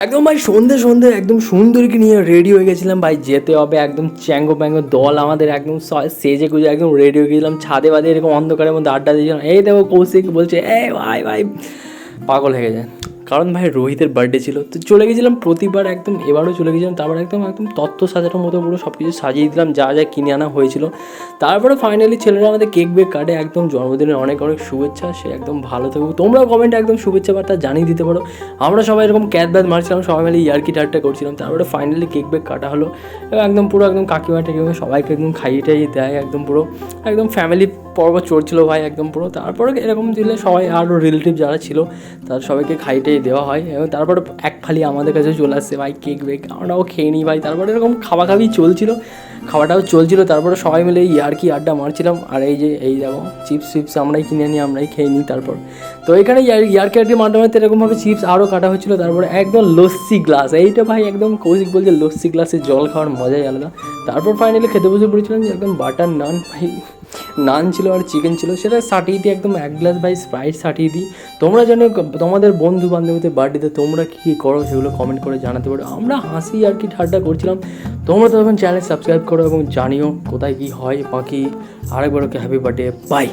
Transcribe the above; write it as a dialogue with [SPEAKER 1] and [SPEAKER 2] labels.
[SPEAKER 1] একদম ভাই সন্ধে একদম সুন্দরীকে নিয়ে রেডি হয়ে গেছিলাম ভাই, যেতে হবে একদম চ্যাঙ্গো প্যাঙ্গো দল আমাদের, একদম সেজে গুজে একদম রেডি হয়ে গেছিলাম, ছাদে বাদে এরকম অন্ধকারের মধ্যে আড্ডা দিয়েছিলাম। এই দেখো কৌশিক বলছে ভাই ভাই, পাগল হয়ে গেছে। কারণ ভাই রোহিতের বার্থডে ছিল, তো চলে গেছিলাম প্রতিবার একদম, এবারও চলে গেছিলাম। তারপর একদম একদম তত্ত্ব সাজানোর মতো পুরো সব কিছু সাজিয়ে দিলাম, যা যা কিনে আনা হয়েছিল। তারপরে ফাইনালি ছেলেরা আমাদের কেক বেক কাটে, একদম জন্মদিনের অনেক অনেক শুভেচ্ছা। সে একদম ভালো থাকুক, তোমরাও কমেন্টে একদম শুভেচ্ছা বার্তা জানিয়ে দিতে পারো। আমরা সবাই এরকম ক্যাট ব্যাট মারছিলাম, সবাই মিলে ইয়ার্কি ঠাট্টা করছিলাম। তারপরে ফাইনালি কেক বেক কাটা হলো এবং একদম পুরো একদম কাকিমা টাকিমা সবাইকে একদম খাইয়ে টাইয়ে দেয়, একদম পুরো একদম ফ্যামিলি পর্ব চড়ছিল ভাই একদম পুরো। তারপরে এরকম দিলে সবাই আরও রিলেটিভ যারা ছিল তার সবাইকে খাইটাই দেওয়া হয় এবং তারপরে এক ফালি আমাদের কাছে চলে আসছে ভাই কেক বেক, আমরাও খেয়ে নিই ভাই। তারপরে এরকম খাওয়াখাওয়ি চলছিল, খাওয়াটাও চলছিল। তারপরে সবাই মিলে ইয়ার্কি আড্ডা মারছিলাম। আর এই দেখো চিপস ফিপস আমরাই কিনে নিই, আমরাই খেয়ে নিই। তারপর তো এখানে ইয়ার্কি আড্ডি মারতে মারতে এরকমভাবে চিপস আরও কাটা হচ্ছিলো। তারপরে একদম লস্যি গ্লাস, এইটা ভাই একদম কৌশিক বলছে লস্যি গ্লাসে জল খাওয়ার মজাই আলাদা। তারপর ফাইনালি খেতে বসে পড়েছিলাম যে একদম বাটার নান ভাই, নান ছিল আর চিকেন ছিল, সেটা সাটিয়ে দিই একদম এক গ্লাস ভাই স্প্রাইট সাটিয়ে দিই। তোমরা জানো তোমাদের বন্ধু বান্ধবীদের বার্থডেতে তোমরা কী করো সেগুলো কমেন্ট করে জানাতে পারো। আমরা হাসি আর কি ঠাট্টা করছিলাম। তোমরা তখন চ্যানেল সাবস্ক্রাইব করো এবং জানিও কোথায় কী হয় বাকি। আরেকবার ওকে হ্যাপি বার্থডে, বাই।